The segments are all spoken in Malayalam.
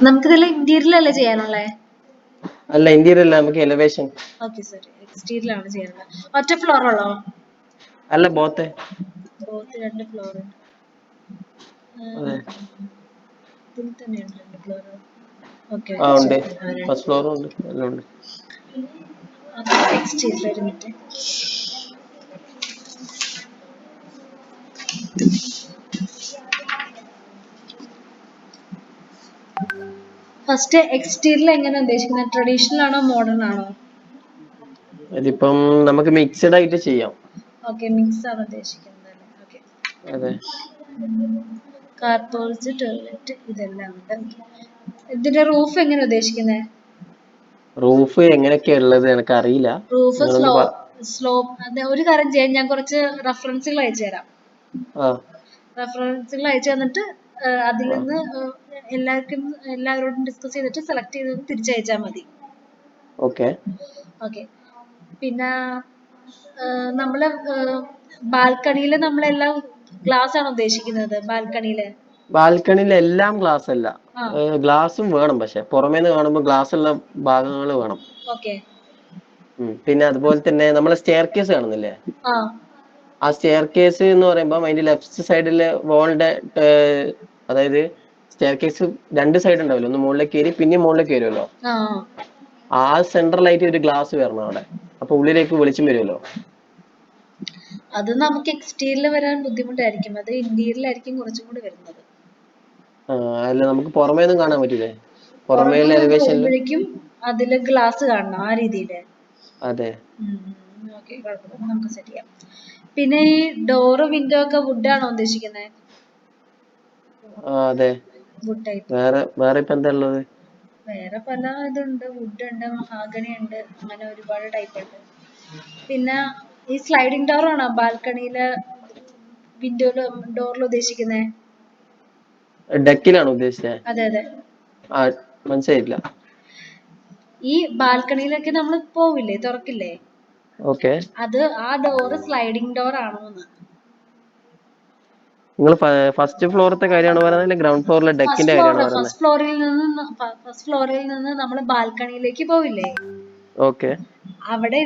നമുക്കിതെല്ലാം ഇന്റീരിയലല്ലേ ചെയ്യാനുള്ളേ? അല്ല ഇന്റീരിയർ അല്ല, നമുക്ക് എലിവേഷൻ. ഓക്കെ സോറി, എക്സ്റ്റീരിയലാണ് ചെയ്യാനുള്ളത്. ഒറ്റ ഫ്ലോറുള്ളോ? അല്ല ബോത്ത്. ബോത്ത് 2 ഫ്ലോർ ഉണ്ട്. അതെ. ഇതിൽ തന്നെയുണ്ട് 2 ഫ്ലോർ. ഓക്കെ ആ ഓക്കെ ഉണ്ട്, ശരി. 2 ഫസ്റ്റ് ഫ്ലോർ. ഫ്ലോറും ഉണ്ട്, എല്ലാം ഉണ്ട്. എക്സ്റ്റീരിയൽ ഒരു മിനിറ്റ്. ഫസ്റ്റ് എക്സ്റ്റീരിയൽ എങ്ങനെ ഉദ്ദേശിക്കുന്നത്? ട്രഡീഷണൽ ആണോ മോഡേൺ ആണോ? അതിപ്പം നമുക്ക് മിക്സഡ് ആയിട്ട് ചെയ്യാം. ഓക്കെ, മിക്സ് ആണ് ഉദ്ദേശിക്കുന്നത് അല്ലേ? ഓക്കെ. അതെ. കാർ പോർച്ച്, ടോയ്ലറ്റ് ഇതെല്ലാം ഉണ്ട്. ഇതിന്റെ റൂഫ് എങ്ങനെ ഉദ്ദേശിക്കുന്നത്? റൂഫ് എങ്ങനെയൊക്കെയാ ഉള്ളത് എനിക്ക് അറിയില്ല. റൂഫ് നിങ്ങളൊന്ന് സ്ലോപ്പ്. ഒരു കാര്യം ചെയ്യാം, ഞാൻ കുറച്ച് റെഫറൻസുകൾ അയച്ചു തരാം. ആ റെഫറൻസുകൾ അയച്ചു തന്നിട്ട് അതിൽ ആ നിന്ന് എല്ലാവരോടും ഡിസ്കസ് ചെയ്തിട്ട് സെലക്ട് ചെയ്ത് തിരിച്ചയച്ചാൽ മതി. ഓക്കെ. ഓക്കെ. പിന്നെ നമ്മള് ബാൽക്കണിയിൽ നമ്മളെല്ലാം ഗ്ലാസ് ആണ് ഉദ്ദേശിക്കുന്നത്. ബാൽക്കണിയിൽ എല്ലാം ഗ്ലാസ് അല്ല, ആ ഗ്ലാസും വേണം, പക്ഷെ പുറമേന്ന് കാണുമ്പോൾ ഗ്ലാസ് ഉള്ള ഭാഗങ്ങൾ വേണം. ഓക്കെ. പിന്നെ അതുപോലെ തന്നെ നമ്മളെ സ്റ്റെയർ കേസ് കാണുന്നില്ലേ? ആ ആ സ്റ്റെയർ കേസ് എന്ന് പറയുമ്പോൾ അതിന്റെ ലെഫ്റ്റ് സൈഡിലെ വോളിന്റെ, അതായത് സ്റ്റെയർ കേസ് 2 സൈഡ് ഉണ്ടാവില്ല, ഒന്ന് മുകളിലേക്ക് കയറി പിന്നെ മുകളിലേക്ക് വരുമല്ലോ. ആ ആ സെൻട്രലായിട്ട് ഒരു ഗ്ലാസ് വരണം അവിടെ, അപ്പൊ ഉള്ളിലേക്ക് വെളിച്ചം വരുമല്ലോ. അത് നമുക്ക് എക്സ്റ്റീരിയൽ വരാൻ ബുദ്ധിമുട്ടായിരിക്കും, അത് ഇന്റീരിയൽ ആയിരിക്കും കുറച്ചും കൂടി വരുന്നത്. അല്ല നമുക്ക് പുറമേന്നും കാണാൻ പറ്റൂലേ? പുറമേ പുറമെ എലിവേഷനിൽ. പോകുമ്പോഴേക്കും അതില് ഗ്ലാസ് കാണണം, ആ രീതിയില്. അതെ. ഓക്കെ, കുഴപ്പമില്ല, നമുക്ക് സെറ്റ് ചെയ്യാം. പിന്നെ ഈ ഡോറ് വിൻഡോ ഒക്കെ വുഡ് ആണോ ഉദ്ദേശിക്കുന്നത്? അതെ. Wood type. വേറെ ഇപ്പൊ എന്താ ഉള്ളത്? വേറെ പല ഇതുണ്ട്, വുഡ് ഉണ്ട്, മഹാഗണി ഉണ്ട്, അങ്ങനെ ഒരുപാട് ടൈപ്പ് ഉണ്ട്. പിന്നെ ഈ സ്ലൈഡിംഗ് ഡോർ ആണോ ബാൽക്കണിയില് വിൻഡോയില് ഡോറിൽ ഉദ്ദേശിക്കുന്നത്? ഡെക്കിലാണോ ഉദ്ദേശിച്ചത്? അതെ അതെ. ആ, മനസ്സിലായില്ല. ഈ ബാൽക്കണിയിലൊക്കെ നമ്മൾ പോവില്ലേ, തുറക്കില്ലേ, ഓക്കെ. അത് ആ ഡോറ് സ്ലൈഡിംഗ് ഡോർ ആണോന്ന്. നിങ്ങൾ ഫസ്റ്റ് ഫ്ലോറത്തെ കാര്യമാണ് പറയുന്നത്, അല്ലെങ്കിൽ ഗ്രൗണ്ട് ഫ്ലോറിലെ ഡെക്കിന്റെ കാര്യമാണ് പറയുന്നത്? ഫസ്റ്റ് ഫ്ലോറിൽ നിന്ന് നമ്മൾ ബാൽക്കണിയിലേക്ക് പോവില്ലേ, ഓക്കെ. അവിടെ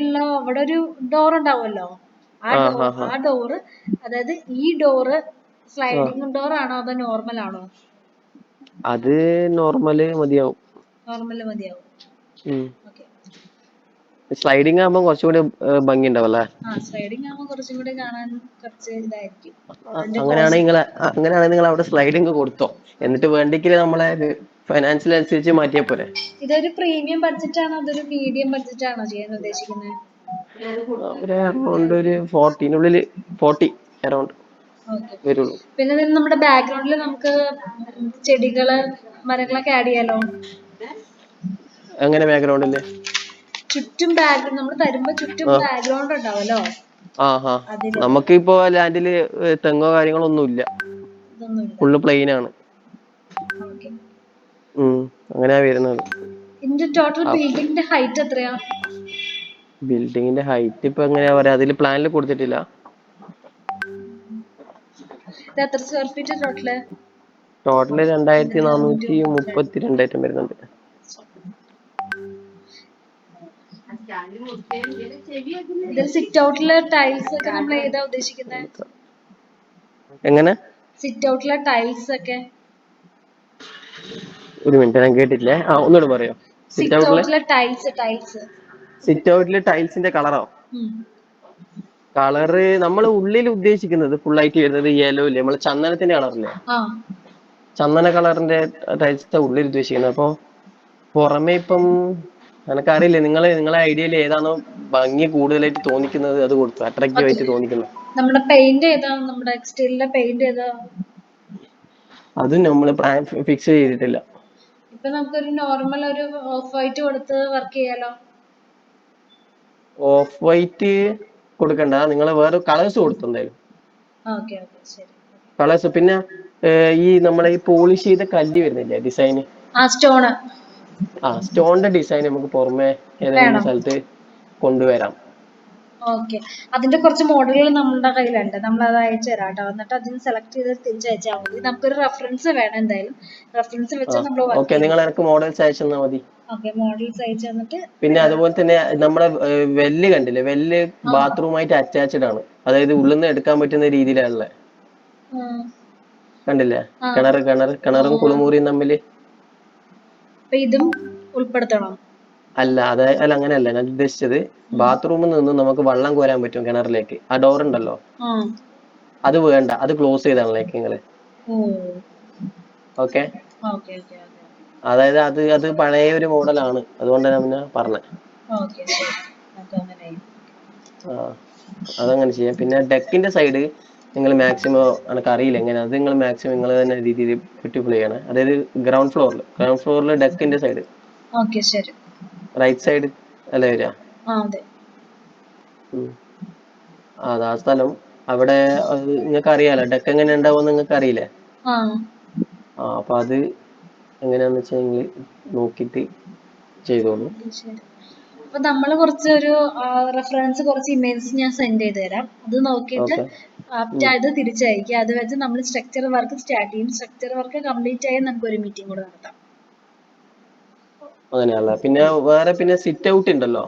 ഒരു ഡോർ ഉണ്ടാവുമല്ലോ, ആ ഡോറ്, അതായത് ഈ ഡോറ് സ്ലൈഡിംഗ് ഡോർ ആണോ അതോ നോർമൽ ആണോ? അത് നോർമല് മതിയാവും. നോർമൽ മതിയാവും. ഓക്കെ. സ്ലൈഡിങ് ആകുമ്പോൾ കുറച്ചുകൂടി ഭംഗി ഉണ്ടാവും അല്ലേ? സ്ലൈഡിംഗ് ആകുമ്പോൾ കുറച്ചും കൂടി കാണാൻ കുറച്ച് ഇതായിരിക്കും. അങ്ങനെയാണെങ്കിൽ നിങ്ങൾ അവിടെ സ്ലൈഡിങ് കൊടുത്തോ, എന്നിട്ട് വേണ്ടെങ്കിൽ നമ്മളെ ഫൈനാൻഷ്യൽ അനുസരിച്ച് മാറ്റിയാ പോരെ. ഇതൊരു പ്രീമിയം ബഡ്ജറ്റ് ആണോ അതൊരു മീഡിയം ബഡ്ജറ്റ് ആണോ ചെയ്യാൻ ഉദ്ദേശിക്കുന്നത്? അറൗണ്ട് ഒരു 40 അറൗണ്ട് വരുള്ളൂ. പിന്നെ നമ്മുടെ ബാക്ക്ഗ്രൗണ്ടിൽ നമുക്ക് ചെടികള് മരങ്ങളൊക്കെ ആഡ് ചെയ്യാലോ. എങ്ങനെ ബാക്ക്ഗ്രൗണ്ടില്? ചുറ്റും നമ്മൾ തരുമ്പോ ചുറ്റും ബാക്ക്ഗ്രൗണ്ട് ഉണ്ടാവല്ലോ. നമുക്ക് ഇപ്പോ ലാൻഡില് തെങ്ങോ കാര്യങ്ങളോ ഒന്നും ഇല്ല, ഫുള്ള് പ്ലെയിൻ ആണ്. അങ്ങനെയാ വരുന്നത്. ഇതിന്റെ ടോട്ടൽ ബിൽഡിങ്ങിന്റെ ഹൈറ്റ് എത്രയാ? ബിൽഡിങ്ങിന്റെ ഹൈറ്റ് ഇപ്പൊ എങ്ങനെയാ പറയാ, അതിൽ പ്ലാനിൽ കൊടുത്തിട്ടില്ല. എത്ര സ്ക്വയർ ഫീറ്റ് ടോട്ടല്? 2432 വരുന്നുണ്ട്. ഇതിൽ സിറ്റ് ഔട്ടിലെ ടൈൽസ് ഒക്കെ നമ്മൾ ഏതാ ഉദ്ദേശിക്കുന്നത്? എങ്ങനെ? സിറ്റ് ഔട്ടിലെ ടൈൽസ് ഒക്കെ? ഒരു മിനിറ്റ്, ഞാൻ കേട്ടില്ലേ, ഒന്നുകൂടെ പറയോ? സിറ്റ് ഔട്ടിലെ ടൈൽസ്. സിറ്റ് ഔട്ടിലെ ടൈൽസിന്റെ കളറോ? കളറ് നമ്മൾ ഉള്ളിൽ ഉദ്ദേശിക്കുന്നത് ഫുള്ളായിട്ട് വരുന്നത് യെല്ലോ ഇല്ലേ, നമ്മള് ചന്ദനത്തിന്റെ കളറില്ലേ, ചന്ദന കളറിന്റെ ടൈൽസ് ഉള്ളിൽ ഉദ്ദേശിക്കുന്നത്. അപ്പൊ പുറമെ ഇപ്പം എനിക്കറിയില്ലേ, നിങ്ങളെ ഐഡിയയിൽ ഏതാണോ ഭംഗി കൂടുതലായിട്ട് തോന്നിക്കുന്നത് അത് കൊടുത്തു, അട്രാക്റ്റീവ് ആയിട്ട് തോന്നിക്കുന്നത്. നമ്മുടെ പെയിന്റ് ഏതാ, നമ്മുടെ എക്സ്റ്റീരിയറിലെ പെയിന്റ് ഏതാ? അത് നമ്മൾ ഫിക്സ് ചെയ്തിട്ടില്ല. ഇപ്പൊ നമുക്കൊരു നോർമൽ ഒരു ഓഫ് വൈറ്റ് കൊടുത്ത് വർക്ക് ചെയ്യാലോ. ഓഫ് വൈറ്റ് കൊടുക്കണ്ട, നിങ്ങൾ വേറെ കളേഴ്സ് കൊടുത്തെന്തായാലും. കളേഴ്സ്. പിന്നെ ഈ നമ്മളെ ഈ പോളിഷ് ചെയ്ത കല്ല് വരുന്നില്ലേ ഡിസൈന്, സ്റ്റോണിന്റെ ഡിസൈൻ നമുക്ക് പുറമെ ഏതെങ്കിലും സ്ഥലത്ത് കൊണ്ടുവരാം. ഓക്കെ. അതിന്റെ കുറച്ച് മോഡലുകൾ നമ്മളുടെ കയ്യിലുണ്ട്. നമ്മൾ അത് അയച്ചു തരാം കേട്ടോ. എന്നിട്ട് അതിന് സെലക്ട് ചെയ്ത് തിരിച്ചയച്ചാൽ മതി. നമുക്കൊരു റെഫറൻസ് വേണം എന്തായാലും. റെഫറൻസ് വെച്ച് നമ്മൾ വർക്ക് ഓക്കെ, നിങ്ങൾ എനിക്ക് മോഡൽസ് അയച്ചു തന്നാൽ മതി. ഓക്കെ, മോഡൽസ് അയച്ചു തന്നിട്ട് പിന്നെ അതുപോലെ തന്നെ നമ്മുടെ വെല്ല് കണ്ടില്ലേ, വെല്ല് ബാത്റൂമായിട്ട് അറ്റാച്ച്ഡ് ആണ്. അതായത് ഉള്ളിൽ നിന്ന് എടുക്കാൻ പറ്റുന്ന രീതിയിലാണുള്ള. കണ്ടില്ലേ, കിണറും കുളിമുറിയും തമ്മില്. ഇതും ഉൾപ്പെടുത്തണം. അല്ല അങ്ങനെയല്ല ഞാൻ ഉദ്ദേശിച്ചത്. ബാത്റൂമിൽ നിന്നും നമുക്ക് വെള്ളം കോരാൻ പറ്റും കിണറിലേക്ക്. ആ ഡോർ ഉണ്ടല്ലോ, അത് വേണ്ട, അത് ക്ലോസ് ചെയ്താണല്ലേക്ക് നിങ്ങള്. ഓക്കെ, അതായത് അത് പഴയ ഒരു മോഡലാണ്, അതുകൊണ്ടാണ് ഞാൻ പിന്നെ പറഞ്ഞത്. അതങ്ങനെ ചെയ്യാം. പിന്നെ ഡെക്കിന്റെ സൈഡ് നിങ്ങൾ മാക്സിമം, എനിക്ക് അറിയില്ല എങ്ങനെ, അത് നിങ്ങൾ മാക്സിമം നിങ്ങൾ തന്നെ രീതിയിൽ ബ്യൂട്ടിഫുൾ ചെയ്യണം. അതായത് ഗ്രൗണ്ട് ഫ്ലോറിൽ ഡെക്കിന്റെ സൈഡ്, റൈറ്റ് സൈഡ് അല്ലേ വരിക? ആ സ്ഥലം അവിടെ നിങ്ങൾക്ക് അറിയാലോ, ഡെക്ക് എങ്ങനെ ഉണ്ടാവും നിങ്ങൾക്ക് അറിയില്ലേ? അപ്പൊ അത് എങ്ങനെയാന്ന് വെച്ചാൽ നിങ്ങൾ നോക്കിയിട്ട് ചെയ്തോളൂ. അപ്പൊ നമ്മള് കുറച്ചൊരു റെഫറൻസ്, കുറച്ച് ഇമേജസ് ഞാൻ സെൻഡ് ചെയ്ത് തരാം. അത് നോക്കിയിട്ട് ആപ്റ്റ് ആയത് തിരിച്ചയക്കുക. അത് വെച്ച് നമ്മൾ സ്ട്രക്ചർ വർക്ക് സ്റ്റാർട്ട് ചെയ്യും. സ്ട്രക്ചർ വർക്ക് കംപ്ലീറ്റ് ആയി നമുക്ക് ഒരു മീറ്റിംഗ് കൂടെ നടത്താം. അങ്ങനെയല്ല, പിന്നെ വേറെ പിന്നെ സിറ്റ് ഔട്ട് ഉണ്ടല്ലോ.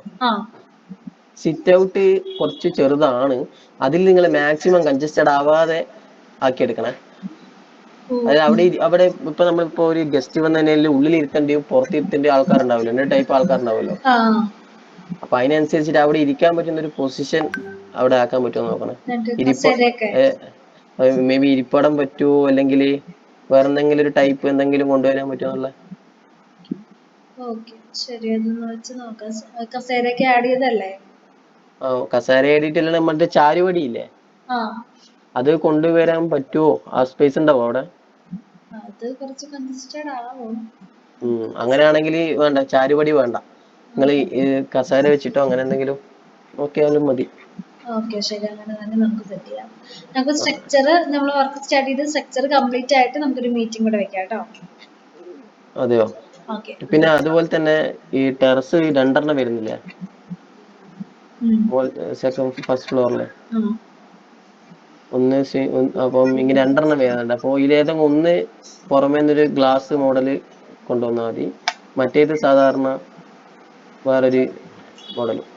സിറ്റ് ഔട്ട് കുറച്ച് ചെറുതാണ്. അതിൽ നിങ്ങൾ മാക്സിമം കൺജസ്റ്റഡ് ആവാതെ ആക്കിയെടുക്കണേ. അതായത് അവിടെ ഇപ്പൊ നമ്മളിപ്പോ ഒരു ഗസ്റ്റ് വന്നു കഴിഞ്ഞാൽ ഉള്ളിൽ ഇരുത്തേണ്ടിയും പുറത്തിരുത്തേണ്ടിയും ആൾക്കാരുണ്ടാവില്ല, രണ്ട് ടൈപ്പ് ആൾക്കാരുണ്ടാവുമല്ലോ. അപ്പൊ അതിനനുസരിച്ചിട്ട് അവിടെ ഇരിക്കാൻ പറ്റുന്ന ഒരു പൊസിഷൻ അവിടെ ആക്കാൻ പറ്റുമോ നോക്കണം. മേ ബി ഇരിപ്പടം പറ്റുമോ, അല്ലെങ്കിൽ വേറെ എന്തെങ്കിലും ഒരു ടൈപ്പ് എന്തെങ്കിലും കൊണ്ടുവരാൻ പറ്റുമോ എന്നുള്ള. കസേര ആഡിയിട്ടില്ല, മറ്റേ ചാരുപടിയില്ലേ, അത് കൊണ്ടുവരാൻ പറ്റുമോ? ആ സ്പേസ് ഉണ്ടാവോ അവിടെ? അങ്ങനെയാണെങ്കിൽ വേണ്ട, ചാരുപടി വേണ്ട. നിങ്ങൾ കസേര വെച്ചിട്ടോ അങ്ങനെ എന്തെങ്കിലും നോക്കിയാലും മതി. ശരി, അങ്ങനെ തന്നെ നമുക്ക് സെറ്റ് ചെയ്യാം. നമുക്ക് സ്ട്രക്ചർ, നമ്മൾ വർക്ക് സ്റ്റാർട്ട് ചെയ്ത് സ്ട്രക്ചർ കംപ്ലീറ്റ് ആയിട്ട് നമുക്കൊരു മീറ്റിംഗ് കൂടെ വെക്കാം കേട്ടോ. അതെയോ? പിന്നെ അതുപോലെ തന്നെ ഈ ടെറസ് 2 വരുന്നില്ലേ ഫസ്റ്റ് ഫ്ലോറില്? അപ്പം ഇങ്ങനെ 2 വരുന്നുണ്ട്. അപ്പൊ ഇതിലേതെങ്കിലും ഒന്ന് പുറമേ നിന്നൊരു ഗ്ലാസ് മോഡല് കൊണ്ടുവന്നാൽ മതി. മറ്റേത് സാധാരണ വേറൊരു മോഡലും.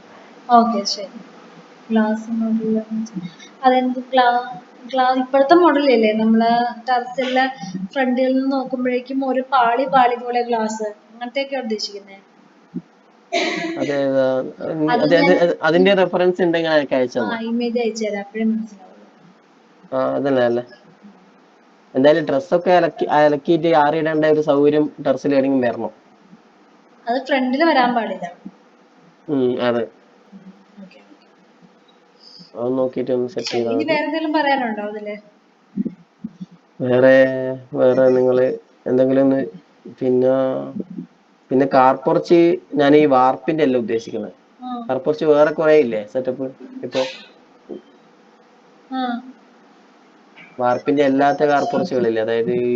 ഇപ്പോഴത്തെ മോഡലല്ലേ നമ്മള് ടെറസിലെ ഫ്രണ്ടിൽ നിന്ന് നോക്കുമ്പോഴേക്കും ഒരു പാളി പോലെ ഗ്ലാസ്, അങ്ങനത്തെയൊക്കെ ഉദ്ദേശിക്കുന്നത്. അതിന്റെ റെഫറൻസ് ഉണ്ടെങ്കിൽ അയച്ചു തരാം. ഇമേജ് അയച്ചു തരാം, അപ്പോഴേ മനസ്സിലാവുള്ളൂ. അതല്ലേ. എന്തായാലും ഡ്രസ്സൊക്കെ അലക്കിയിട്ട് ആറിയിടേണ്ട ഒരു സൗകര്യം ടെറസിൽ എവിടെയെങ്കിലും വരണം. അത് ഫ്രണ്ടിൽ വരാൻ പാടില്ല. അതെ, അത് നോക്കിയിട്ട് ഒന്ന് സെറ്റ് ചെയ്താൽ മതി. വേറെ നിങ്ങള് എന്തെങ്കിലും ഒന്ന്. പിന്നെ കാർപോർച്ച് ഞാൻ ഈ വാർപ്പിന്റെ അല്ല ഉദ്ദേശിക്കുന്നത്. കാർപോർച്ച് വേറെ കുറെ ഇല്ലേ സെറ്റപ്പ്. ഇപ്പൊ വാർപ്പിന്റെ അല്ലാത്ത കാർപോർച്ചുകളില്ലേ, അതായത് ഈ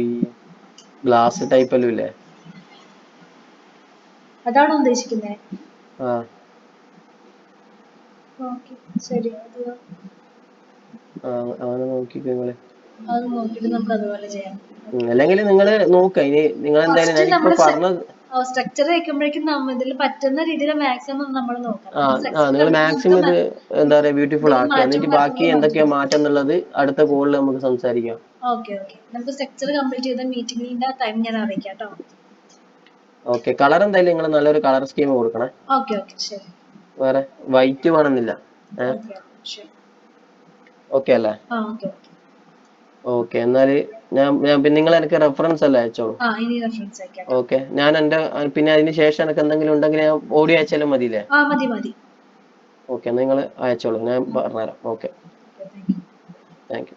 ഗ്ലാസ് ടൈപ്പ് എല്ലാം ഇല്ലേ, അതാണോ ഉദ്ദേശിക്കുന്നത്? അങ്ങനെ നോക്കിക്കോ നിങ്ങള്. അല്ലെങ്കിൽ നിങ്ങള് നോക്ക. ഇനി നിങ്ങൾ എന്തായാലും ഞാനിപ്പോ പറഞ്ഞത് സ്ട്രക്ചർ വെക്കുമ്പോഴേക്കും ഇതിൽ പറ്റുന്ന രീതിയിൽ മാക്സിമം നമ്മൾ നോക്കാം. നിങ്ങൾ മാക്സിമം ഇത് എന്താ പറയാ ബ്യൂട്ടിഫുൾ ആക്കുക. എന്നിട്ട് ബാക്കി എന്തൊക്കെയാ മാറ്റം എന്നുള്ളത് അടുത്ത കോളിൽ നമുക്ക് സംസാരിക്കാം. നമുക്ക് സ്ട്രക്ചർ കംപ്ലീറ്റ് ചെയ്ത മീറ്റിംഗിന്റെ ടൈം ഞാൻ അറിയിക്കാം കേട്ടോ. ഓക്കെ, കളർ എന്തായാലും നിങ്ങൾ നല്ലൊരു കളർ സ്കീം കൊടുക്കണേ. ശരി. വേറെ വൈറ്റ് വേണമെന്നില്ല. ഓക്കെ അല്ലേ? ഓക്കെ, എന്നാല് ഞാൻ പിന്നെ നിങ്ങൾ എനിക്ക് റെഫറൻസ് അല്ലേ അയച്ചോളൂ. ഓക്കെ, ഞാൻ പിന്നെ അതിന് ശേഷം എനിക്ക് എന്തെങ്കിലും ഉണ്ടെങ്കിൽ ഞാൻ ഓഡിയോ അയച്ചാലും മതിയില്ലേ? ഓക്കെ, നിങ്ങൾ അയച്ചോളൂ, ഞാൻ പറഞ്ഞുതരാം. Okay, thank you.